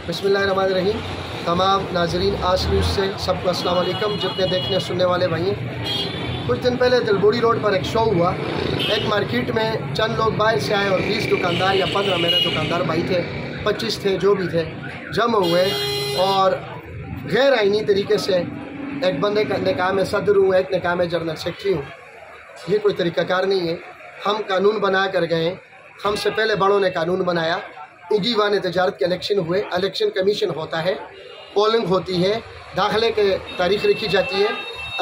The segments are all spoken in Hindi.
बिस्मिल्लाहिर्रहमानिर्रहीम। तमाम नाजरीन आस न्यूज़ से सबको अस्सलाम वालेकुम। जितने देखने सुनने वाले भाई हैं, कुछ दिन पहले दिलबोड़ी रोड पर एक शो हुआ। एक मार्केट में चंद लोग बाहर से आए और 20 दुकानदार या 15 मेरे दुकानदार भाई थे, 25 थे, जो भी थे, जमा हुए और गैर आइनी तरीके से एक बंदे ने कहा मैं सदर हूँ, एक ने कहा मैं जनरल सेक्रेटरी हूँ। ये कोई तरीक़ाकार नहीं है। हम कानून बना कर गए, हमसे पहले बड़ों ने कानून बनाया। उगी वाने तजारत के इलेक्शन हुए, इलेक्शन कमीशन होता है, पोलिंग होती है, दाखिले के तारीख रखी जाती है,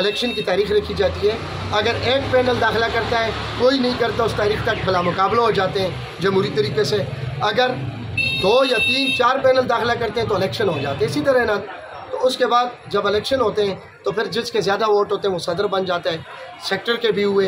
इलेक्शन की तारीख रखी जाती है। अगर एक पैनल दाखिला करता है, कोई नहीं करता, उस तारीख तक भला मुकाबला हो जाते हैं जमहूरी तरीके से। अगर 2 या 3 4 पैनल दाखिला करते हैं तो इलेक्शन हो जाते हैं। इसी तरह ना, तो उसके बाद जब इलेक्शन होते हैं तो फिर जिसके ज़्यादा वोट होते हैं वो सदर बन जाता है। सेक्टर के भी हुए,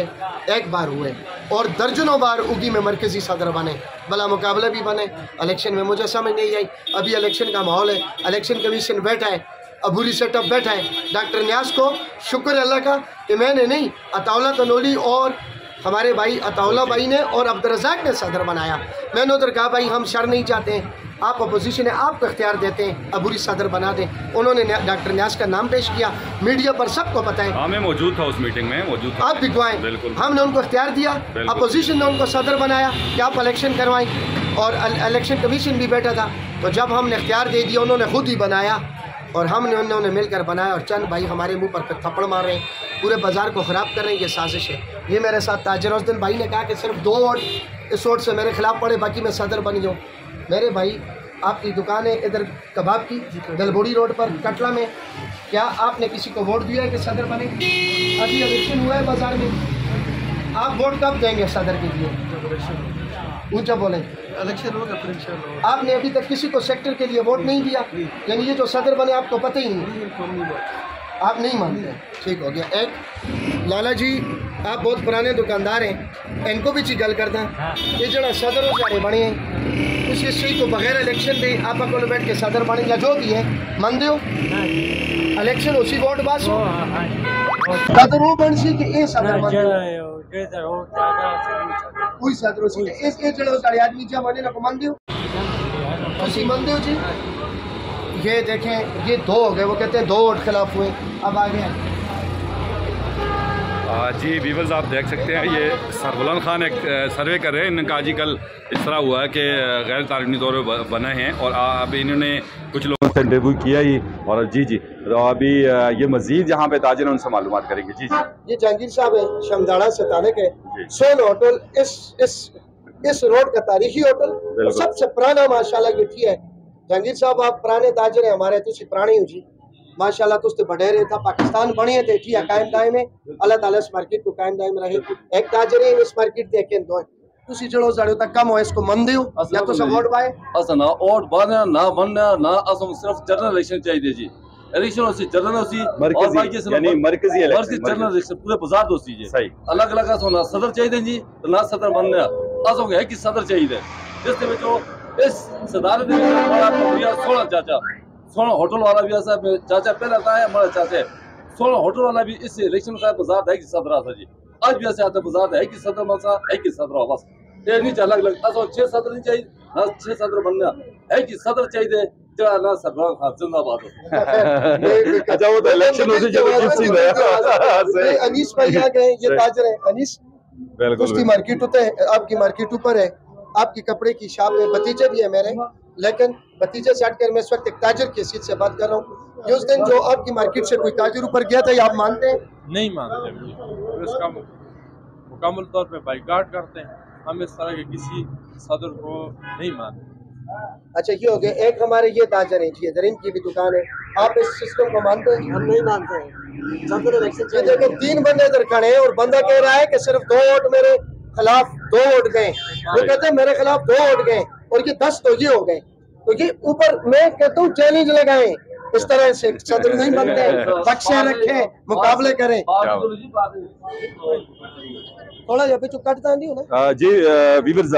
एक बार हुए और दर्जनों बार उगी में मरकज़ी सदर बने, भला मुकाबला भी बने। इलेक्शन में मुझे समझ नहीं आई, अभी इलेक्शन का माहौल है, इलेक्शन कमीशन बैठा है, अबूरी सेटअप बैठा है। डॉक्टर न्यास को शुक्र अल्लाह का कि मैंने नहीं, अताउल्ला तनोली और हमारे भाई अताउल्ला भाई ने और अब्दुर्रज़ाक ने सदर बनाया। मैंने उधर कहा भाई हम शर नहीं चाहते हैं, आप अपोजिशन है, आपको इख्तियार देते हैं, अबूरी सदर बना दें। उन्होंने डॉक्टर न्यास का नाम पेश किया, मीडिया पर सबको पता है। हाँ, मैं मौजूद था उस मीटिंग में, मौजूद था। आप दिखवाएं, हमने उनको इख्तियार दिया, अपोजिशन ने उनको सदर बनाया कि आप इलेक्शन करवाएं और इलेक्शन कमीशन भी बैठा था। तो जब हमने इख्तियार दे दिया, उन्होंने खुद ही बनाया और हमने उन्होंने मिलकर बनाया। और चंद भाई हमारे मुंह पर थप्पड़ मार रहे हैं, पूरे बाज़ार को ख़राब कर रहे हैं। ये साजिश है। ये मेरे साथ ताजर उस दिन भाई ने कहा कि सिर्फ 2 वोट इस वोट से मेरे खिलाफ पड़े, बाकी मैं सदर बन जाऊँ। मेरे भाई, आपकी दुकान है इधर कबाब की, दिलबोड़ी रोड पर कटला में, क्या आपने किसी को वोट दिया है कि सदर बने? अभी इलेक्शन हुआ है बाज़ार में, आप वोट कब देंगे सदर के लिए? ऊँचा बोलें। इलेक्शन होगा फिर इंशाल्लाह। आपने अभी तक किसी को सेक्टर के लिए वोट नहीं दिया, यानी ये जो सदर बने आपको पता ही नहीं, आप नहीं मानते। ठीक हो गया। एक लाला जी, आप बहुत पुराने दुकानदार हैं, इनको भी ची गल करते हैं। ये जरा सदर सारे बने हैं, उस हिस्ट्री को बगैर इलेक्शन दे आप को बैठ के सदर बने या जो भी है मान दो इलेक्शन उसी वोट बस हो सदर वो बन सी कि ये सदर बन कोई सदर हो सी इस जड़ो सारे आदमी जब बने ना को मान दो उसी मान दो जी। ये देखें, ये 2 हो गए, वो कहते हैं 2 वोट खिलाफ हुए। अब आ गया जी व्यूअर्स, आप देख सकते हैं ये सरबुलंद खान एक सर्वे कर रहे हैं। इनका आज कल इस तरह हुआ है कि गैर तालीमी तौर पर बने हैं और अभी इन्होंने कुछ लोगों से इंटरव्यू किया ही। और जी तो अभी ये मजीद यहाँ पे ताजिर उनसे मालूमात करेंगे। जी ये जहांगीर साहब है, शमदाड़ा से ताल्लुक है। सोन होटल इस रोड का तारीखी होटल, सबसे पुराना माशाल्लाह ये थी है। जहांगीर साहब आप पुराने ताजर हैं हमारे, तुसी पुराने हो जी माशाल्लाह। तुझते बढ़ेरे था, पाकिस्तान बने थे ठीक है, कायम दायम है। अल्लाह ताला इस मार्केट को कायम दायम रहे। एक ताजर है इस मार्केट देखे दो तुसी जड़ो जड़ो तक कम हो, इसको मन दियो या तो सब वोट पाए असा ना वोट बाना ना बनना ना असम सिर्फ जनरल इलेक्शन चाहिए जी। इलेक्शन होसी जनरल होसी और बाकी यानी मरकजी जनरल इलेक्शन पूरे बाजार दोसी जी। सही अलग अलग असो ना सदर चाहिए जी ना सदर बनना असो है कि सदर चाहिए जिसके में जो इस सदारत में बड़ा भैया 16 चाचा 16 होटल वाला भी ऐसा चाचा पहले आता है हमारा चाचा 16 होटल वाला भी इस इलेक्शन का बाजार है कि सदर आता जी। आज भी ऐसे आता बाजार है कि सदर मसा है कि सदर बस ये नहीं अलग अलग असो 6 सदर नहीं चाहिए ना 6 सदर बनना है कि सदर चाहिए जरा ना सरदार खान जिंदाबाद हो। अच्छा वो तो इलेक्शन हो जाए। अनीस भाई आ गए, ये ताजर है अनीस, उसकी मार्केट होता है, आपकी मार्केट ऊपर है, आपकी कपड़े की शॉप है, भतीजे भी है मेरे, लेकिन भतीजे से हटकर मैं इस वक्त एक ताजर की हैसियत से बात कर रहा हूँ। ये उस दिन जो आपकी मार्केट से कोई ताजर ऊपर गया था, ये आप मानते हैं? नहीं मानते, इसका मुकम्मल तौर पे बाइकाट करते हैं। हम इस तरह के किसी सदर को नहीं मानते। अच्छा ये हो गया। एक हमारे ये ताजर है जी, इधर इनकी भी दुकान है, आप इस सिस्टम को मानते हैं? हम नहीं मानते हैं। ये देखो 3 बंदे इधर खड़े हैं और बंदा कह रहा है कि सिर्फ 2 वोट मेरे खिलाफ 2 वोट गए, वो कहते हैं मेरे खिलाफ 2 वोट गए और ये 10 तो ये हो गए। तो ये ऊपर मैं कहता हूँ चैलेंज लगाएं, इस तरह से सदर नहीं बनते, बख्शे रखें, मुकाबले करें। थोड़ा जब चुप काटता नहीं होना जी। व्यूअर्स,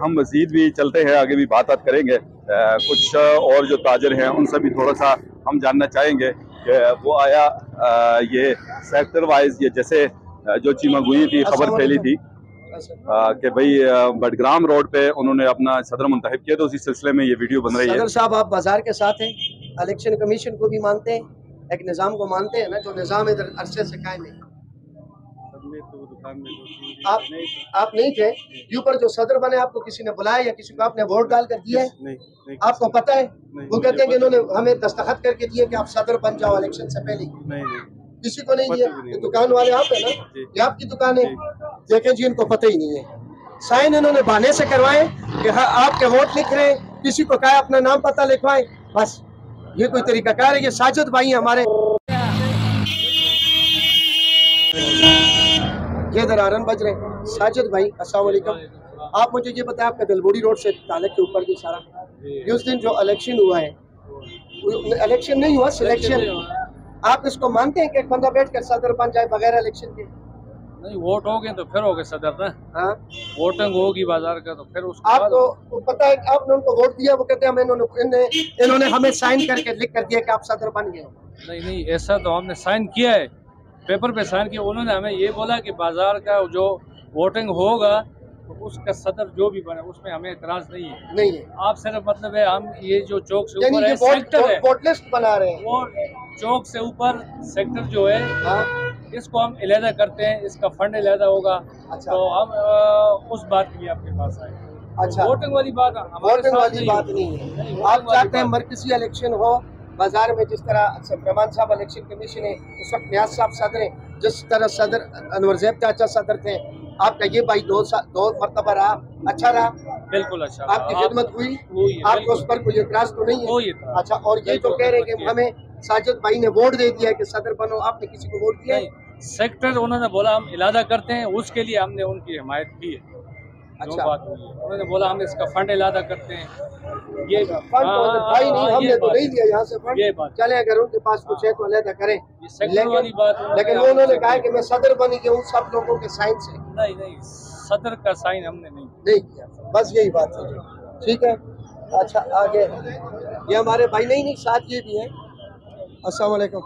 हम मजीद भी चलते हैं, आगे भी बात करेंगे। कुछ और जो ताजर हैं उनसे भी थोड़ा सा हम जानना चाहेंगे कि वो आया ये सेक्टर वाइज, ये जैसे जो चीमागुई थी खबर फैली थी कि भाई बडग्राम रोड पे उन्होंने अपना सदर मुंतखब किया, तो उसी सिलसिले में ये वीडियो बन रही है। सदर साहब आप बाजार के साथ हैं, इलेक्शन कमीशन को भी मानते हैं, एक निज़ाम को मानते हैं ना, जो निज़ाम इधर अरसे से कायम है। आप नहीं थे ऊपर जो सदर बने, आपको किसी ने बुलाया या किसी को आपने वोट डाल कर दिया है? नहीं। आपको पता है? वो कहते हैं कि इन्होंने हमें दस्तखत करके दिए कि आप सदर बन जाओ इलेक्शन से पहले। नहीं, किसी को नहीं दिया। दुकान वाले आप है ना, ये आपकी दुकान है, देखें जी इनको पता ही नहीं है। साइन इन्होंने बहाने से करवाए कि हाँ आपके वोट लिख रहे हैं, किसी को कहा अपना नाम पता लिखवाए, बस ये कोई तरीकाकार है? ये साजिद भाई हमारे, ये दरारन बज रहे हैं। साजिद भाई अस्सलाम वालेकुम, आप मुझे ये बताएं, आपका दलबोड़ी रोड से तालक के ऊपर भी सारा ये उस दिन जो इलेक्शन हुआ है, इलेक्शन नहीं हुआ, सिलेक्शन, आप इसको मानते हैं कि एक बंदा बैठ कर सदर बन जाए बगैर इलेक्शन के? नहीं, वोट हो गए तो फिर हो गए सदर ना। हाँ, वोटिंग होगी बाजार का तो फिर उसको आपको पता है कि आपने उनको वोट दिया, वो कहते हैं इन्होंने हमें साइन करके लिख कर दिया कि आप सदर बन गए। नहीं, ऐसा तो हमने साइन किया है, पेपर पे साइन किया। उन्होंने हमें ये बोला कि बाजार का जो वोटिंग होगा तो उसका सदर जो भी बने उसमें हमें एतराज नहीं है। नहीं है, आप सिर्फ मतलब है हम ये जो चौक से ऊपर है सेक्टर है, वोट लिस्ट बना रहे हैं, वो चौक से ऊपर सेक्टर जो है, हाँ? इसको हम अलहदा करते हैं, इसका फंड अलहदा होगा। अच्छा। तो हम उस बात के लिए आपके पास आए। अच्छा, वोटिंग वाली बात, वोटिंग वाली बात नहीं है। आप चाहते हैं मरकजी इलेक्शन हो बाजार में, जिस तरह रहमान साहब इलेक्शन कमीशन है, इस वक्त नियाज साहब सदर है, जिस तरह सदर अनवर ज़ैब चाचा सदर थे, आपका ये भाई दो मरतबा रहा, अच्छा रहा? बिल्कुल अच्छा, आपकी खिदमत हुई, आपको उस पर कोई एतराज तो नहीं है? अच्छा, और ये तो कह रहे हैं कि हमें साजिद भाई ने वोट दे दिया कि सदर बनो, आपने किसी को वोट दिया? सेक्टर उन्होंने बोला हम इलादा करते हैं, उसके लिए हमने उनकी हिमायत की है। अच्छा, बात हुई है, उन्होंने बोला हम इसका फंड इलादा करते हैं। ये फंड भाई नहीं, हमने तो नहीं दिया यहाँ से फंड, ये बात चले अगर उनके पास कुछ है तो अलहदा करें, लेकिन उन्होंने कहा कि मैं सदर बन गया हूँ सब लोगों के साइन से। नहीं, सदर का साइन हमने नहीं किया, बस यही बात है। ठीक है, अच्छा आगे ये हमारे भाई नहीं साथ ये भी है। अस्सलाम वालेकुम,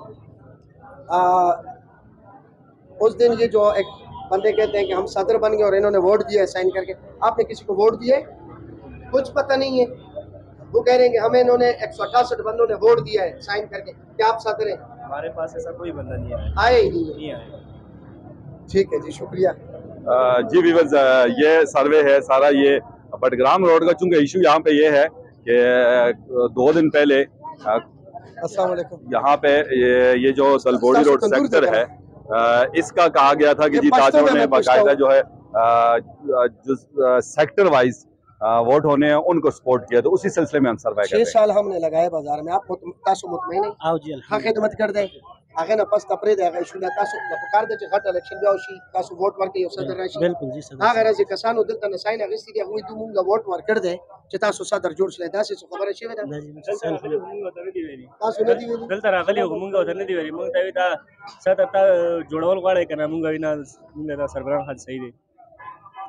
उस दिन ये जो एक बंदे कहते हैं कि हम सदर बन गए और इन्होंने वोट दिया है साइन करके, आपने किसी को वोट दिए? कुछ पता नहीं है, वो कह रहे हैं कि हमें इन्होंने 168 बंदों ने वोट दिया है साइन करके, क्या आप सदर हैं? हमारे पास ऐसा कोई बंदा नहीं आया, आए ही नहीं आए। ठीक है जी, शुक्रिया। जी वीवर्स, ये सर्वे है सारा, ये बडग्राम रोड का, चूंकि इशू यहाँ पे ये है कि 2 दिन पहले अस्सलाम वालेकुम यहाँ पे ये जो दलबोड़ी रोड सेक्टर है, इसका कहा गया था कि जी ताजों ने बाकायदा जो है जो सेक्टर वाइज वोट होने हैं उनको सपोर्ट किया, तो उसी सिलसिले में हम सर्वे 6 साल हमने लगाए बाजार में। आप तासु मुतमईन आओ जी, हाँ खिदमत कर दे आगे ना पस तपरे दे इशू ना तासु पुकार दे घट इलेक्शन भी औशी तासु वोट वर्क यो सदर राशि। बिल्कुल जी सदर अगर ऐसे किसान दिल तना साइन अगस्ती के हुई तू मुंगा वोट वर्क कर दे चिता सु सदर जोड़ से दासे सु खबर है वेदा तासु नदी वेली दल तरा गली मुंगा उधर नदी वेली मुंगा तविता सदर ता जोड़वल वाले करना मुंगा विना मुंगा सरबराह हाथ सही दे।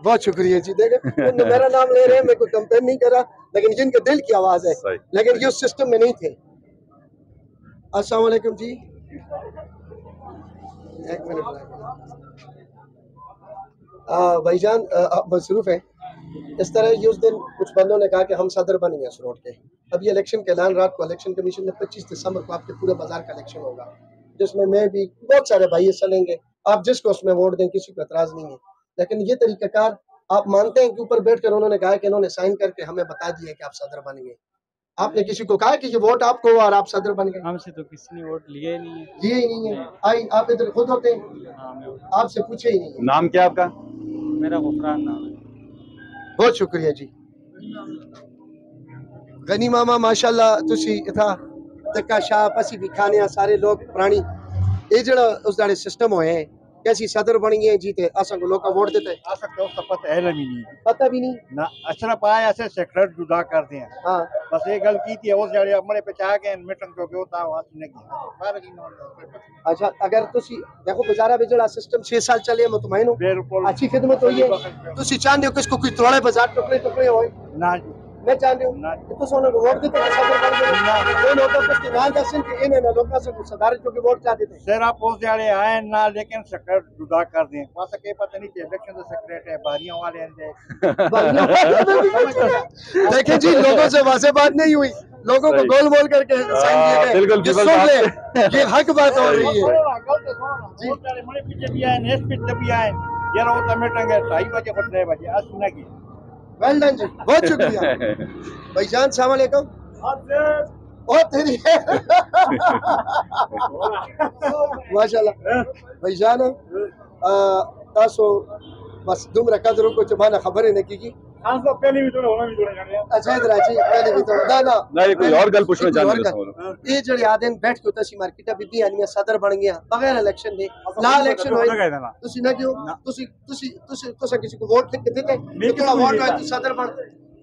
बहुत शुक्रिया जी। देखे मेरा नाम ले रहे हैं, मैं कोई कंपेन नहीं कर रहा, लेकिन जिनके दिल की आवाज है, लेकिन ये उस सिस्टम में नहीं थे। अस्सलाम वालेकुम जी, एक मिनट भाईजान, आप मसरूफ है। इस तरह ये उस दिन कुछ बंदों ने कहा कि हम सदर बन गए इस रोड के। अब ये इलेक्शन के ऐलान रात को इलेक्शन कमीशन ने 25 दिसंबर को आपके पूरे बाजार का इलेक्शन होगा, जिसमें मैं भी बहुत सारे भाई हिस्सा लेंगे। आप जिसको उसमें वोट दें, किसी को एतराज नहीं है, लेकिन ये तरीकाकार आप मानते हैं कि ऊपर बैठकर उन्होंने कहा कि इन्होंने साइन करके हमें बता दिया कि आप सदर बन गए। आपने किसी को कहा कि ये वोट आपको और आप सदर बन गए? हमसे तो किसी ने वोट लिया ही नहीं है। लिए ही नहीं है। आई आप इधर खुद होते हैं? आपसे पूछे ही नहीं। नाम क्या आपका? मेरा गुफरान नाम है। बहुत शुक्रिया जी। गनी मामा माशाल्लाह तुसी इथा तका शाह पसी भी खाने सारे लोग पुरानी ये जड़ा उस दाड़े सिस्टम होए कैसी सदर बन गए जीते असा को लोग वोट देते असा को तो पता है नहीं, पता भी नहीं ना अशरा पाया ऐसे सेक्टर जुदा करते हैं। हां बस ये गल की थी उस जड़े हमने पे चाह के मीटिंग को होता वहां सुनने की। अच्छा अगर तुसी देखो बाजारा बेजड़ा सिस्टम 6 साल चले मुतमईन हो, बिल्कुल अच्छी खिदमत हुई है। तुसी चाहते हो किसको कोई तोड़े बाजार टुकड़े टुकड़े होए? ना जी मैं चाहते हूं तो सोने को वोट देते सदर बन गए। सदारत जो वोट चाहते थे शेरा पोस्ट वाले आए ना, लेकिन शक्कर जुदा कर दें मासा के पता नहीं इलेक्शन तो सेक्रेटरी है बारियों वाले देखें जी, लोगों से वैसे बात नहीं हुई, लोगों को गोल मोल करके साइन दिए गए। ये हक बात हो रही है जी। पीछे भी आए, नेक्स्ट पीछे भी आए, ये रहो टमेटेंगे 2:30 बजे और 3 बजे आज सुना की। वेल डन जी, बहुत शुक्रिया भाईजान। सलाम अलैकुम। और तेरी माशाल्लाह भाईजान तासो बस दुमरा कदरों को जमाना खबर है की पहले भी थोड़ा होना भी थोड़ा जाने। अच्छा इधर आ जी, पहले भी थोड़ा ना नहीं कोई और गल पूछना चाहते हैं। ये जड़ी आदन बैठ के तसी मार्केट बीबी आनिया सदर बन गया बगैर इलेक्शन दे ला इलेक्शन होए तुसी ना क्यों तुसी किसी को वोट लिख के देते लेकिन वोट होए तो सदर बन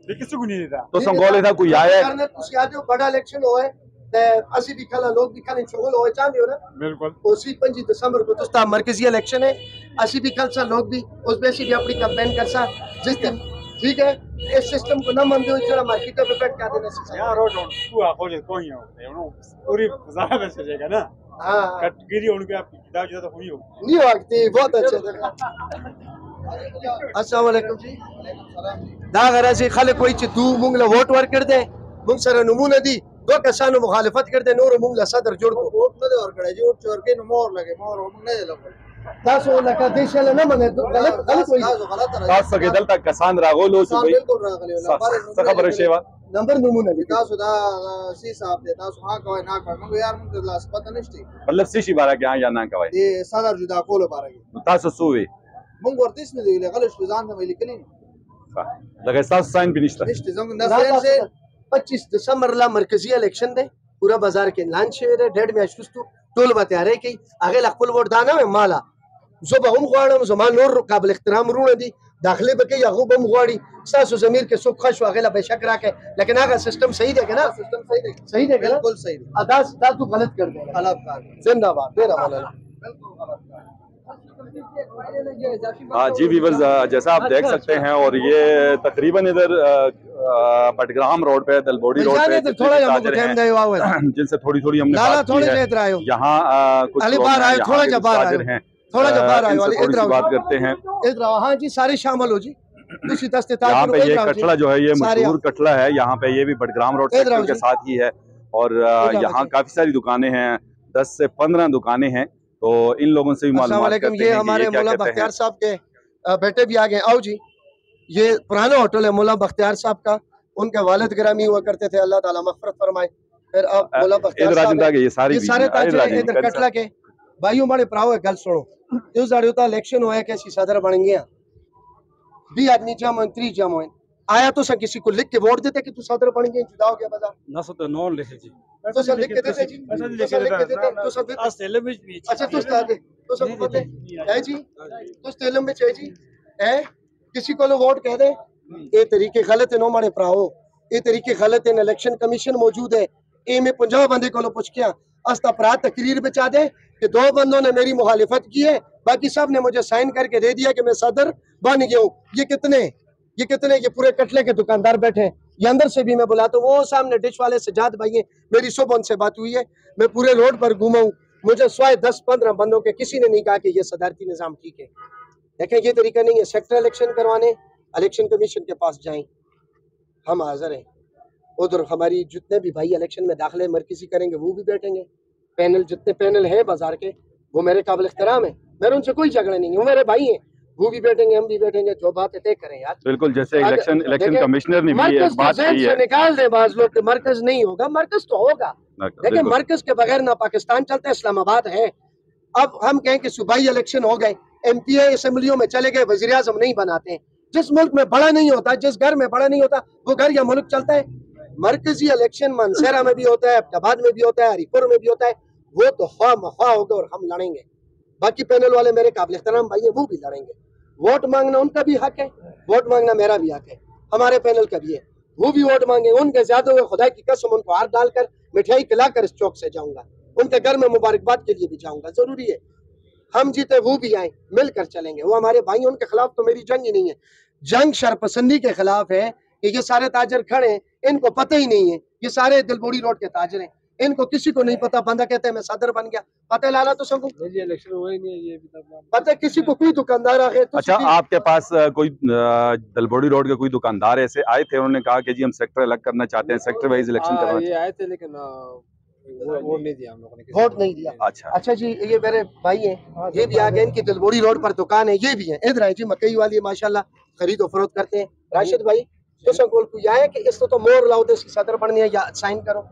किसी को नहीं देता तो संगोले था कोई आया करने तुसी आदे बड़ा इलेक्शन होए ते असि भी खला लोग भी खले शगल होए चाहते हो ना। बिल्कुल उसी 25 दिसंबर को तो मरकजी इलेक्शन है, असि भी कल सा लोग भी उस बेसी भी अपनी कैंपेन कर सा जिस दिन ठीक है इस सिस्टम को ना मन दो जरा मार्केट पे बैठ के देना सी यार रोड तू आखो ले कोई हो पूरी बाजार में सजेगा ना। हां कटगिरी उनके आप किताब जो तो हुई हो नहीं वक्त बहुत अच्छा था। अस्सलाम वालेकुम जी। दा गरा से खाले कोई च तू मुंगला वोट वर कर दे मुंग सर नमूना दी दो कसानो मुखालफत कर दे नूर मुंगला सदर जोड़ को वोट न दे और करे जी वोट चोर के मोहर लगे मोहर न दे लगे 10 लका देश ले न मने गलत कोई तास सके दल तक कसान रागोलो सु भाई बिल्कुल रागले खबर शेवा नंबर नमूना दी तासो दा सी साहब दे तासो हां कोई ना कोई मगर यार मुझे लास पता नहीं मतलब सीशी बारा के या ना कवाई ये सदर जुदा कोलो बारा तासो सुवे मुंग वर्तिस ने दे गलत सुजान से मिली कलिन लगे सास साइन फिनिश्ता निश्चित जंग नसेल से 25 दिसंबर ला मरकजी इलेक्शन दे पूरा बाजार के लांच शेर 1.5 मैच तो टोल बता रहे कि आगे लखल वोट दाना में माला जो बहुम ख्वाड़म जमान नूर काबिल इख्तिराम रूण दी दाखिले बके यागूब बम ख्वाड़ी सासु जमीर के सुख खश वागेला बेशक राके लेकिन आगा सिस्टम सही देगा ना सिस्टम सही देगा बिल्कुल सही अदास दा तू गलत कर दे गलत कर जिंदाबाद तेरा मौलाना बिल्कुल गलत। हाँ जी व्यूअर्स जैसा आप देख सकते हैं और ये तकरीबन इधर पटग्राम रोड पे दलबोड़ी रोड पे जिनसे थोड़ी हमने यहाँ कुछ बात करते हैं। हाँ जी सारे शामिल हो जी। यहाँ पे ये कटला जो है ये मशहूर कटला है, यहाँ पे ये भी बटग्राम रोड सेक्टर के साथ ही है और यहाँ काफी सारी दुकानें हैं, 10 से 15 दुकानें हैं। तो इन लोगों से भी मालूमात करते हैं। ये हमारे मौला बख्तियार साहब के बेटे भी आ गए। आओ जी, ये पुराना होटल है मौला बख्तियार साहब का, उनके वालिद गिरामी हुआ करते थे, अल्लाह ताला मग़फ़िरत फरमाए। फिर अब मौला बख्तियार साहब ये सारे ताजे इधर कटला के भाइयों बड़े प्राव गल सुनो इस जाड़ियों इलेक्शन होया कैसी सदर बन गया 20 आदमी जम मंत्री जम आया तो सब किसी को लिख के वोट देते कि तू सदर बन गए जुदा हो गया बाजार ना सो तो नॉन लिखे जी तो सब लिख के देते जी तो सब अस्तेले में भी अच्छा तो सब पता है जी तो तेलम में चाहिए जी है किसी को वोट कह दे ये तरीके गलत है नो मारे प्राओ ये तरीके गलत है। इलेक्शन कमीशन मौजूद है ए में 50 बंदे को पूछ के अस्ता अपराध तकरीर बचा दे कि 2 बंदों ने मेरी मुखालिफत की है, बाकी सब ने मुझे साइन करके दे दिया कि मैं सदर बन गया हूँ। ये कितने ये पूरे कटले के दुकानदार बैठे हैं। ये अंदर से भी मैं बुलाता हूँ, वो सामने डिश वाले सजाद भाई हैं, मेरी सुबह उनसे बात हुई है। मैं पूरे रोड पर घूमा हूँ, मुझे स्वाय 10-15 बंदों के किसी ने नहीं कहा कि ये सदारती निज़ाम ठीक है। देखें ये तरीका नहीं है। सेक्टर इलेक्शन करवाने इलेक्शन कमीशन के पास जाएं, हम हाजिर हैं। उधर हमारी जितने भी भाई इलेक्शन में दाखिले मरकजी करेंगे वो भी बैठेंगे। पैनल जितने पैनल हैं बाजार के वो मेरे काबिल इख्तिराम है, मेरे उनसे कोई झगड़ा नहीं है, वो मेरे भाई हैं, वो भी बैठेंगे हम भी बैठेंगे। जो बात तय करें यार बिल्कुल जैसे इलेक्शन कमिश्नर ने भी ये बात की है। निकाल दे बाज लोग कि मरकज नहीं होगा, मरकज तो होगा लेकिन मरकज के बगैर ना पाकिस्तान चलता है, इस्लामाबाद है। अब हम कहें कि सूबाई इलेक्शन हो गए, MP असेंबलियों में चले गए, वज़ीर आज़म नहीं बनाते। जिस मुल्क में बड़ा नहीं होता, जिस घर में बड़ा नहीं होता, वो घर या मुल्क चलता है। मरकजी इलेक्शन मानसेरा में भी होता है, अब्दाबाद में भी होता है, हरीपुर में भी होता है। वो तो ख्वाह मख्वाह होगा और हम लड़ेंगे। बाकी पैनल वाले मेरे काबिल एहतराम भाई है, वो भी लड़ेंगे। वोट मांगना उनका भी हक है, वोट मांगना मेरा भी हक है, हमारे पैनल का भी है। वो भी वोट मांगे, उनके ज्यादा हुए खुदा की कसम उनको हाथ डालकर मिठाई खिलाकर इस चौक से जाऊंगा, उनके घर में मुबारकबाद के लिए भी जाऊंगा। जरूरी है हम जीते वो भी आए, मिलकर चलेंगे। वो हमारे भाई, उनके खिलाफ तो मेरी जंग ही नहीं है। जंग शरपसंदी के खिलाफ है कि ये सारे ताजर खड़े हैं, इनको पता ही नहीं है। ये सारे दिलबोड़ी रोड के ताजर हैं, इनको किसी को नहीं पता। बंदा कहते हैं मैं सदर बन गया, पता है लाला तो सबको इलेक्शन हुआ ही नहीं है, ये पता है किसी को। कोई दुकानदार आ गए तो अच्छा, आपके पास कोई दलबोड़ी रोड के कोई दुकानदार ऐसे आए थे, उन्होंने कहा कि जी हम सेक्टर अलग करना चाहते हैं, सेक्टर वाइज इलेक्शन करना चाहते हैं? आए थे लेकिन वोट नहीं दिया हम लोगों ने, वोट नहीं दिया। अच्छा जी, ये मेरे भाई हैं, ये भी आ गए, इनकी दिलबोड़ी रोड पर दुकान है, ये भी है। इधर आए जी, मकई वाली माशाल्लाह खरीदो फरोख्त करते हैं। राशिद भाई तो संकोल को आया कि इस तो मोर लाओ तो इसकी सदर बननी है या साइन करो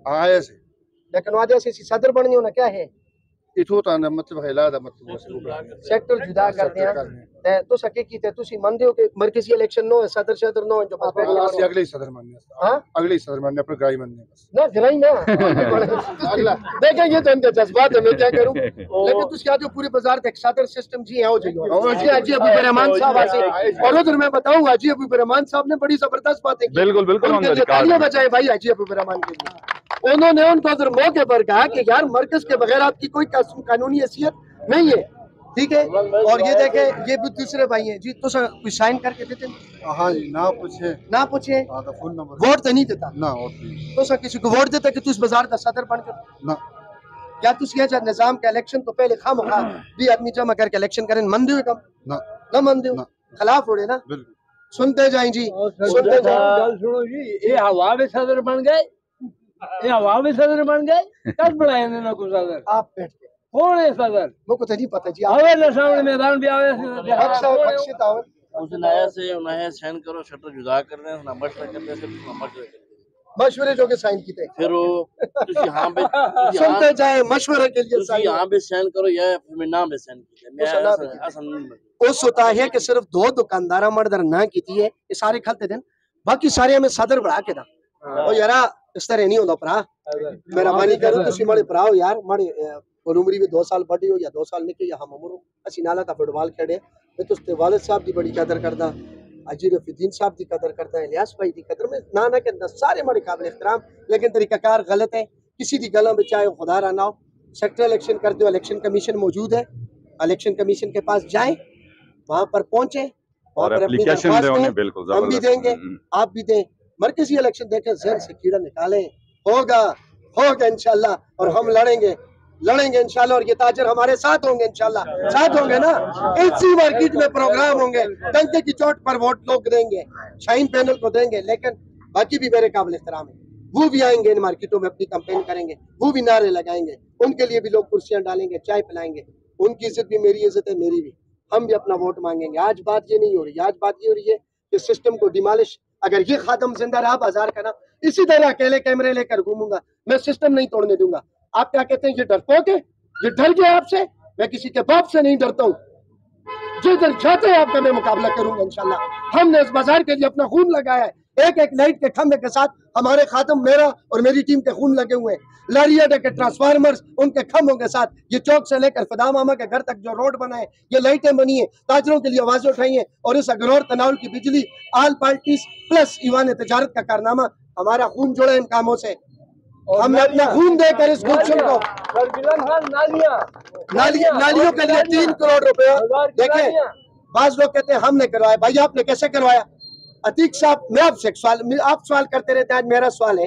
आया से लेकिन वादे से सदर बननी होना क्या है इथो ता मतलब हैला दा मतलब सेक्टर जुदा करते हैं तो सके की ते तुसी मानते हो कि मरकजी इलेक्शन नो है, सदर सदर नो है जो बस अगले सदर मानने। हां अगले सदर मानने अपने गाय मानने बस ना गिराई ना अगला देखें। ये तो इनके जज्बात है, मैं क्या करूं। लेकिन तुसी आज पूरे बाजार तक सदर सिस्टम जी आओ जाइयो जी। हाजी अबू रहमान साहब आसे और उधर मैं बताऊं हाजी अबू रहमान साहब ने बड़ी जबरदस्त बातें की। बिल्कुल बिल्कुल तालियां बजाए भाई हाजी अबू रहमान के लिए। उन्होंने उनको उधर मौके पर कहा कि यार मरकज के बगैर आपकी कोई कानूनी हैसियत नहीं है, ठीक है। और ये देखे ये भी दूसरे भाई हैं जी, तो कुछ साइन करके देते हां जी, ना पूछे हां तो फोन नंबर वोट तो नहीं देता ना तो सर किसी को वोट देता कि तुस बाजार का सदर बन कर ना क्या तुस ये निजाम का इलेक्शन तो पहले खामखा भी आदमी जमा करके इलेक्शन करें मन दो कम ना मन दो खिलाफ उड़े ना। सुनते जाएं जी, सुनते जाएं। सुनो जी, ये हवा में सदर बन गए, ये हवा में सदर बन गए, कब बनाए इन्होंने को सदर? आप बैठ के कौन है सदर? वो को तो नहीं पता जी। आवे ना सामने मैदान भी आवे बख्शित आवे उसे नया से उन्हें साइन करो, शटर जुदा कर रहे हैं, नंबर से करते हैं, नंबर मशवरे जो के साइन कीते फिर वो यहाँ पे सुनते जाए मशवरे के लिए साइन यहाँ पे साइन करो या फिर नाम पे साइन कीते। मैं असल उस होता है कि सिर्फ 2 दुकानदार मर्दर ना कीती है, ये सारे खलते दिन बाकी सारे हमें सदर बढ़ा के दा ओ यारा इस तरह नहीं होता भरा। मेहरबानी करो तुसी माड़े भरा हो यार, माड़े उम्री भी 2 साल बड़ी हो या 2 साल निके या हम उम्र असी नाला दा फुटबॉल खेड़े मैं तो उसते वालिद साहब दी बड़ी कदर करदा, अजी रफीदीन साहब दी कदर करदा, इलियास भाई दी कदर में ना ना के अंदर सारे बड़े काबिल एहतराम। लेकिन तरीकाकार गलत है, किसी दी गला में चाहे खुदा रहा ना हो। सेक्टर इलेक्शन करते हो, इलेक्शन कमीशन मौजूद है, इलेक्शन कमीशन के पास जाए, वहां पर पहुंचे और एप्लीकेशन दें, बिल्कुल हम भी देंगे आप भी दें। मरकजी इलेक्शन देखे जहन से कीड़ा निकाले, होगा इंशाल्लाह और हम लड़ेंगे इंशाल्लाह। और ये ताजर हमारे साथ होंगे इंशाल्लाह, साथ होंगे ना। इसी मार्केट में प्रोग्राम होंगे, डंके की चोट पर वोट लोग देंगे, शाहीन पैनल को देंगे। लेकिन बाकी भी मेरे काबिल एहतराम है, वो भी आएंगे इन मार्केटों में अपनी कैंपेन करेंगे, वो भी नारे लगाएंगे, उनके लिए भी लोग कुर्सियां डालेंगे, चाय पिलाएंगे। उनकी इज्जत भी मेरी इज्जत है, मेरी भी, हम भी अपना वोट मांगेंगे। आज बात ये नहीं हो रही, आज बात ये हो रही है कि सिस्टम को डिमोलिश, अगर ये खादम जिंदा रहा बाजार का ना, इसी तरह अकेले कैमरे लेकर घूमूंगा, मैं सिस्टम नहीं तोड़ने दूंगा। आप क्या कहते हैं ये डरपोक है, ये डर गया आपसे? मैं किसी के बाप से नहीं डरता हूँ, जो डर चाहते हैं आपका मैं मुकाबला करूंगा इंशाल्लाह। हमने इस बाजार के लिए अपना खून लगाया है, एक एक लाइट के खंभे के साथ हमारे खातम, मेरा और मेरी टीम के खून लगे हुए हैं। लारियाडा के ट्रांसफार्मर्स उनके खंभों के साथ, ये चौक से लेकर फदा मामा के घर तक जो रोड बना है, ये लाइटें बनी है, ताजरों के लिए आवाजें उठाई है। और इस अगरौर तनाउल की बिजली, आल पार्टीज प्लस ईवान तजारत का कारनामा, हमारा खून जुड़ा इन कामों से। हमने अपना खून देकर इस गुलशन को, नालियों के लिए 3 करोड़ रुपया देखे। बाज लोग कहते हैं हमने करवाया, भाई आपने कैसे करवाया? अतीक साहब, मैं आपसे एक सवाल, आप सवाल करते रहते हैं, आज मेरा सवाल है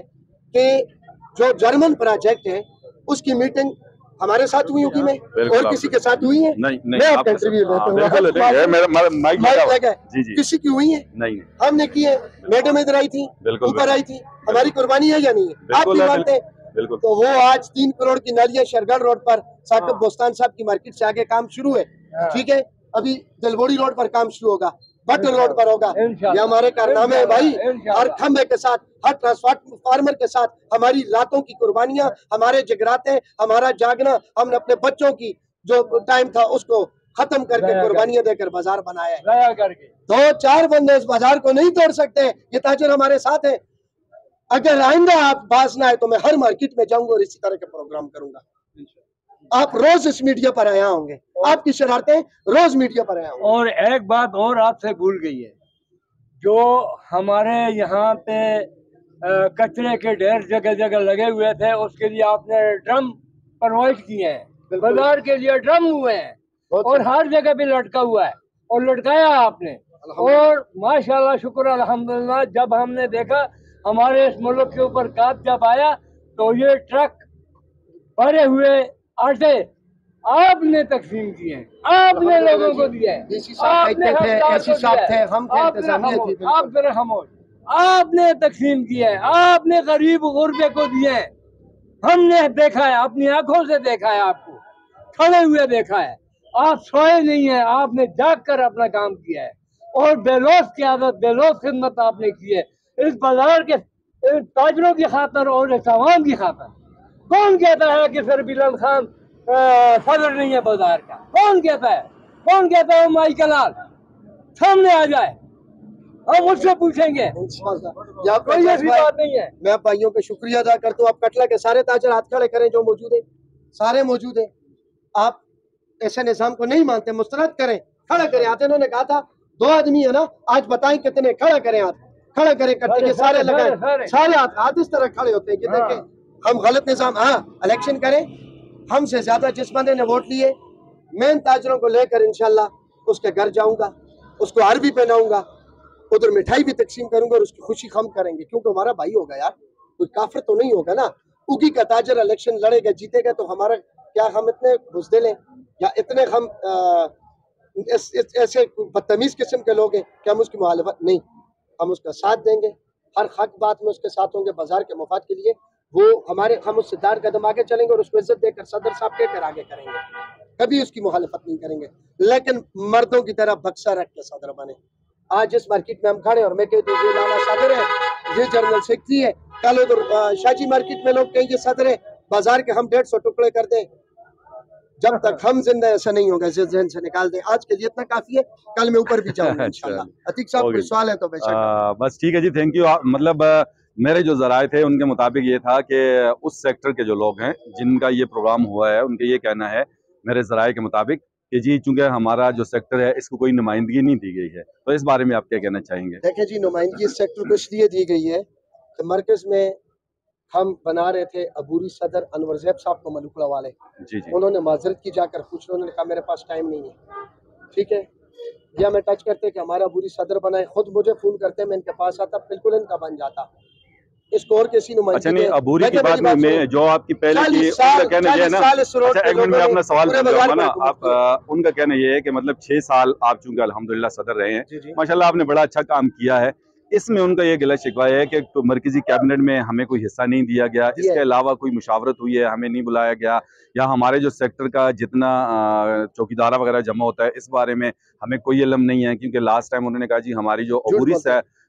कि जो जर्मन प्रोजेक्ट है उसकी मीटिंग हमारे साथ हुई होगी में और किसी के साथ हुई है? नहीं, मैं आपका इंटरव्यू लेता हूँ, किसी की हुई है? नहीं, हमने की है। मैडम इधर आई थी, ऊपर आई थी, हमारी कुर्बानी है या नहीं है? आप भी मानते हैं? तो वो आज 3 करोड़ की नालियां शरगढ़ रोड पर साकिब बोस्तान साहब की मार्केट से आगे काम शुरू है, ठीक है। अभी दिलबोड़ी रोड पर काम शुरू होगा, बटल रोड पर होगा। ये हमारे कारनामे है भाई, हर खंबे के साथ, हर ट्रांसफार्मर के साथ, हमारी रातों की कुर्बानियां, हमारे जगराते, हमारा जागना, हमने अपने बच्चों की जो टाइम था उसको खत्म करके कुर्बानियां देकर बाजार बनाया है। 2-4 बंदे इस बाजार को नहीं तोड़ सकते, ये ताजर हमारे साथ है। अगर आइंदा आप बाज ना आए तो मैं हर मार्केट में जाऊंगा और इसी तरह के प्रोग्राम करूंगा। आप रोज इस मीडिया पर आया होंगे, आपकी शरारतें रोज मीडिया पर आया होंगे। और एक बात और आपसे भूल गई है, जो हमारे यहाँ पे कचरे के ढेर जगह जगह लगे हुए थे, उसके लिए आपने ड्रम प्रोवाइड किए हैं, बाजार के लिए ड्रम हुए हैं और हर जगह पे लटका हुआ है और लटकाया आपने। और माशाल्लाह शुक्र अल्हम्दुलिल्लाह, जब हमने देखा हमारे इस मुल्क के ऊपर काब जब आया तो ये ट्रक भरे हुए आटे आपने तकसीम किए हैं, आपने लोगों को दिया है, आप जरा खामोश, आपने तकसीम किया है, आपने गरीब गुरबे को दिए हैं। हमने देखा है, अपनी आंखों से देखा है, आपको खड़े हुए देखा है, आप सोए नहीं है, आपने जाग कर अपना काम किया है और बेलौस की आदत, बेलौस खिदमत आपने की है इस बाजार के ताजरों की खातर और इस आवाम की खातर। कौन कहता है कि सर बिलाल खान सदर नहीं है बाजार का? कौन कहता है? कौन कहता है? माइकल लाल सामने आ जाए, हम उससे पूछेंगे, कोई ऐसी बात नहीं है। मैं भाइयों का शुक्रिया अदा करता हूँ। आप कटला के सारे ताजर हाथ खड़े करें जो मौजूद है, सारे मौजूद है। आप ऐसे निजाम को नहीं मानते, मुस्तरद करें, खड़ा करें हाथ। इन्होंने कहा था 2 आदमी है ना, आज बताएं कितने, खड़ा करें हाथ, खड़ा करें, कट्टे के सारे लगाए, सारे हाथ इस तरह खड़े होते हैं कि देखें हम गलत निजाम। हाँ, इलेक्शन करें, हमसे ज्यादा जिस बंदे ने वोट लिए, मैं इन ताजरों को लेकर इंशाल्लाह उसके घर जाऊंगा, उसको अरबी पहनाऊंगा, उधर मिठाई भी तकसीम करूंगा और उसकी खुशी हम करेंगे, क्योंकि हमारा भाई होगा यार, कोई काफिर तो नहीं होगा ना। उगी का ताजर इलेक्शन लड़ेगा, जीतेगा, तो हमारा क्या हम इतने बुज़दिल हैं या इतने हम ऐसे बदतमीज किस्म के लोग हैं कि हम उसकी मुखालिफत नहीं, हम उसका साथ देंगे, हर हक बात में उसके साथ होंगे बाजार के मुफाद के लिए। वो हमारे, हम उससे 4 कदम आगे चलेंगे और उसको इज्जत देकर सदर साहब कहकर आगे करेंगे, कभी उसकी मुखालिफत नहीं करेंगे, लेकिन मर्दों की तरह बक्सा रख के सदर बने। आज इस मार्केट में हम खड़े और मैं कहती हूँ लाला सदर है, ये जनरल सेक्रेटरी है, कल उधर शाजी मार्केट में लोग कहेंगे सदर है, बाजार के हम 150 टुकड़े कर दें, जब तक हम जिंदा ऐसा नहीं होगा, जहन से निकाल दें। आज के लिए इतना काफी है, कल मैं ऊपर भी जाऊंगा इंशाल्लाह। अतीक साहब कोई सवाल है तो बेशक। बस ठीक है जी, थैंक यू। मतलब मेरे जो जराए थे उनके मुताबिक ये था कि उस सेक्टर के जो लोग हैं जिनका ये प्रोग्राम हुआ है, उनके ये कहना है मेरे जराए के मुताबिक कि जी चूंकि हमारा जो सेक्टर है इसको कोई नुमाइंदगी नहीं दी गई है, तो इस बारे में आप क्या कहना चाहेंगे? देखिए जी, नुमाइंदगी इस सेक्टर को इसलिए दी गई है कि मरकज में हम बना रहे थे अबूरी सदर अनवर ज़ैब साहब को मलुकड़ा वाले, जी जी, उन्होंने माजरत की, जाकर पूछ लो, उन्होंने कहा मेरे पास टाइम नहीं है, ठीक है, या मैं टच करते कि हमारा अबूरी सदर बनाए, खुद मुझे फोन करते, मैं इनके पास आता, बिल्कुल इनका बन जाता। इसको और किसी अच्छा नहीं, अबूरी की बात में जो आपकी पहले की उनका कहना ये है ना, अच्छा एक मिनट में अपना सवाल पूछूंगा ना, आप उनका कहना ये है कि मतलब 6 साल आप चूंकि अल्हम्दुलिल्लाह सदर रहे हैं, माशाल्लाह आपने बड़ा अच्छा काम किया है, इसमें उनका ये गिला शिकवा है कि तो मरकजी कैबिनेट में हमें कोई हिस्सा नहीं दिया गया, इसके अलावा कोई मुशावरत हुई है, हमें नहीं बुलाया गया, या हमारे जो सेक्टर का जितना चौकीदारा वगैरह जमा होता है इस बारे में हमें कोई इल्म नहीं है, क्योंकि लास्ट टाइम उन्होंने कहा जी हमारी जो अबूरी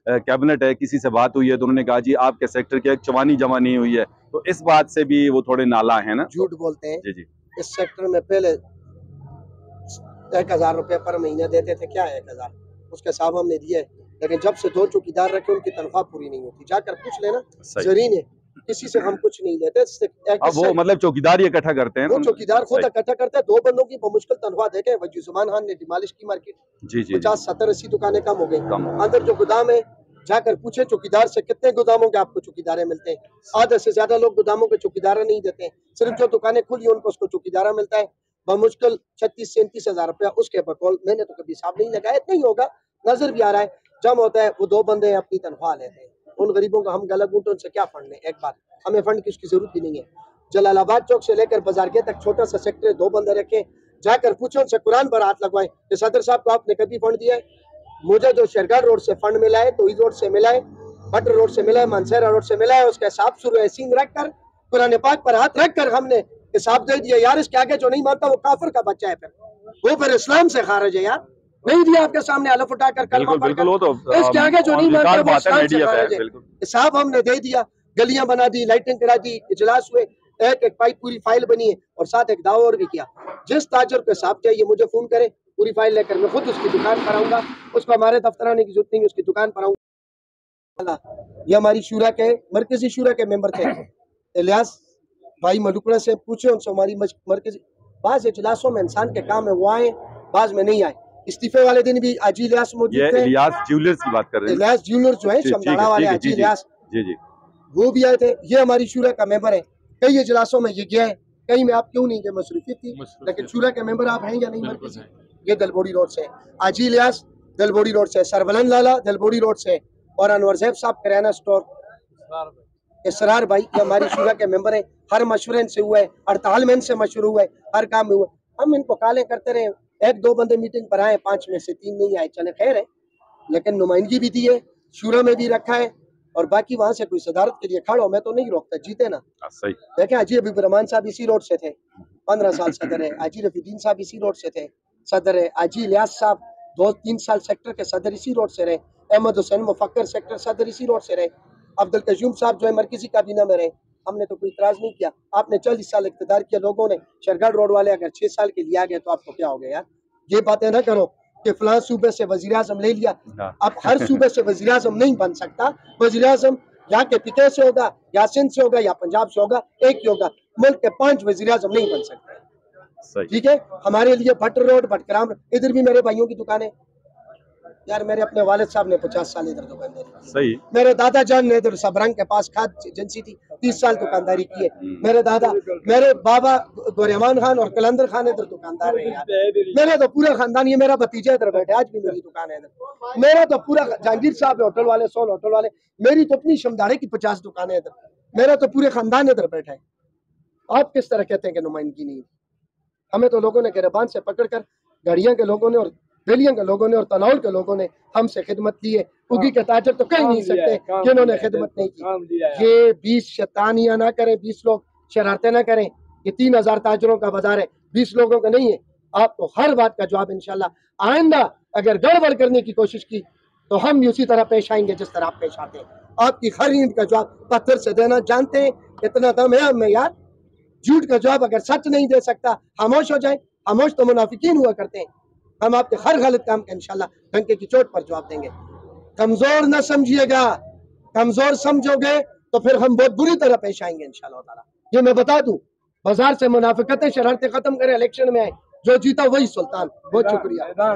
कैबिनेट है किसी से बात हुई है तो उन्होंने कहा जी आपके सेक्टर की एक चवानी जमा नहीं हुई है, तो इस बात से भी वो थोड़े नाला है ना, झूठ बोलते हैं। जी जी, इस सेक्टर में पहले 1000 रुपये पर महीने देते थे, क्या 1000 उसका हिसाब हमने दिया है, लेकिन जब से 2 चौकीदार रखे उनकी तनख्वाह पूरी नहीं होती, जाकर पूछ लेना, जरीन है, किसी से हम कुछ नहीं लेते। अब वो मतलब चौकीदार ही इकट्ठा करते हैं, वो चौकीदार खुद इकट्ठा करते हैं, 2 बंदों की बमुश्किल तनख्वाह देके वजीजुमान खान ने डिमालिश की मार्केट, जी जी, 50, 70, 80 दुकानें कम हो गई। अंदर जो गोदाम है, जाकर पूछे चौकीदार से कितने गोदामों के आपको चौकीदारे मिलते हैं, आधे से ज्यादा लोग गोदामों के चौकीदारा नहीं देते हैं, सिर्फ जो दुकानें खुली उनको उसको चौकीदारा मिलता है, बमुश्किल 36 से 37 हजार रुपया उसके बकौल। मैंने तो कभी हिसाब नहीं लगाया, इतना ही होगा, नजर भी आ रहा है, जम होता है, वो 2 बंदे अपनी तनख्वाह लेते हैं, उन गरीबों का हम गला घूंटे, उनसे क्या फंड लें, एक बात, हमें फंड की उसकी जरूरत भी नहीं है। जलालाबाद चौक से लेकर बाजार के तक छोटा सा सेक्टर, 2 बंदे रखे, जाकर पूछो उनसे, कुरान पर हाथ लगवाए कि सदर साहब को आपने कभी फंड दिया है? मुझे जो शेरगढ़ रोड से फंड मिला है, तोई रोड से मिला है, बटर रोड से मिला है, मानसेरा रोड से मिला है, उसका हिसाब शुरू सीन रख कर, कुरान पाक पर हाथ रख कर हमने हिसाब दे दिया। यार इसके आगे जो नहीं मानता वो काफिर का बच्चा है, फिर वो फिर इस्लाम से खारिज है यार, नहीं दिया आपके सामने अलफ उठाकर कलमा पढ़कर, इसके आगे जो नहीं मानता वो इस्लाम से खारिज है। हिसाब हमने दे दिया, गलियां बना दी, लाइटिंग करा दी, इजलास हुए, एक पाइप पूरी फाइल बनी है, और साथ एक दावा और भी किया, जिस ताजर को हिसाब चाहिए मुझे फोन करे, पूरी फाइल लेकर मैं खुद उसकी दुकान पर आऊंगा, उसको हमारे दफ्तर आने की जरूरत नहीं, उसकी दुकान पर आऊंगा। ये हमारी शूरा के, मरकजी शूरा के मेंबर थे, इलियास भाई मलुकड़ा से पूछे, उनसे हमारी मरकजी बाज इजलासों में इंसान के काम है वो आए, बाज में नहीं आए। इस्तीफे वाले दिन भी आजी इलियास मौजूद थे, इलियास ज्वेलर्स की बात कर रहे हैं, इलियास ज्वेलर्स जो है शमदाड़ा वाले आजी इलियास, जी जी, वो भी आए थे। ये हमारी शूरा का मेंबर है, कई इजलासों में ये गया है, कहीं में आप क्यों नहीं गए, मसरूफियत थी, लेकिन शूरा के मेंबर आप हैं या नहीं मरकजी? ये दलबोड़ी रोड से आजी इलियास, दलबोड़ी रोड से सरवलन लाला, दलबोड़ी रोड से, और अनवर ज़ैब साहब किराना स्टोर इसरार भाई ये हमारी शुरा के मेंबर हैं, हर मशवरे से हुआ है, हड़ताल में इनसे मशहूर हुआ है, हर काम में हुआ है। हम इनको कालें करते रहे, एक दो बंदे मीटिंग पर आए, 5 में से 3 नहीं आए, चले खैर है, लेकिन नुमाइंदगी भी दी है, शुरा में भी रखा है, और बाकी वहां से कोई सदारत के लिए खड़ो, मैं तो नहीं रोकता, जीते ना। सही देखे हाजी हबीब रहमान साहब इसी रोड से थे, 15 साल सदर है। हाजी रफीदीन साहब इसी रोड से थे, सदर है। हाजी इलियास साहब 2-3 साल सेक्टर के सदर इसी रोड से रहे। अहमद हुसैन मुफक्कर सेक्टर सदर इसी रोड से रहे। अब्दुल कयूम साहब जो है मरकजी काबीना में रहे, हमने तो कोई इतराज नहीं किया। आपने 40 साल इख्तियार किया, लोगों ने शरगढ़ रोड वाले अगर 6 साल के लिए आ गए तो आपको क्या हो गया यार? ये बातें ना करो कि फलां सूबे से वजीर आजम ले लिया। अब हर सूबे से वजीर आजम नहीं बन सकता। वजीर आजम या के पिते से होगा, या सिंध से होगा, या पंजाब से होगा, एक ही होगा। मुल्क के 5 वजीर आजम नहीं बन सकते। ठीक है, हमारे लिए भट्ट रोड, भटकराम, इधर भी मेरे भाइयों की दुकानें यार, मेरे अपने वालिद साहब ने 50 साल इधर दुकानदारी की। सही। मेरे दादा जान ने इधर सबरंग के पास खाद एजेंसी थी, 30 साल दुकानदारी की है। मेरे दादा, मेरे बाबा गोरेमान खान और कलंदर खान इधर दुकानदार रहे यार। मेरा तो पूरा खानदान, ये मेरा भतीजा इधर बैठे, आज भी मेरी दुकान है इधर। मेरा तो पूरा जहांगीर साहब होटल वाले, सोल होटल वाले, मेरी तो अपनी शमदारे की 50 दुकानें इधर। मेरा तो पूरे खानदान इधर बैठा है। आप किस तरह कहते हैं कि नुमाइंदगी नहीं? हमें तो लोगों ने गिरबान से पकड़कर, गढ़िया के लोगों ने और बेलिया के लोगों ने और तनाउल के लोगों ने हमसे खिदमत की है। उगी के ताजर तो कह नहीं सकते जिन्होंने खिदमत नहीं की। ये 20 शैतानियां ना करें, 20 लोग शरारतें ना करें। ये 3000 ताजरों का बाजार है, 20 लोगों का नहीं है। आपको हर बात का जवाब इंशाल्लाह। आइंदा अगर गड़बड़ करने की कोशिश की तो हम उसी तरह पेश आएंगे जिस तरह आप पेश आते हैं। आपकी हर ईंट का जवाब पत्थर से देना जानते हैं, इतना दम है हमें यार। झूठ का जवाब अगर सच नहीं दे सकता, खामोश हो जाए। खामोश तो मुनाफिकीन हुआ करते हैं। हम आपके हर गलत काम का इंशाल्लाह डंके की चोट पर जवाब देंगे। कमजोर न समझिएगा, कमजोर समझोगे तो फिर हम बहुत बुरी तरह पेश आएंगे इंशाल्लाह ताला। ये मैं बता दूं, बाजार से मुनाफिकतें शरारतें खत्म करें, इलेक्शन में आए, जो जीता वही सुल्तान। बहुत शुक्रिया।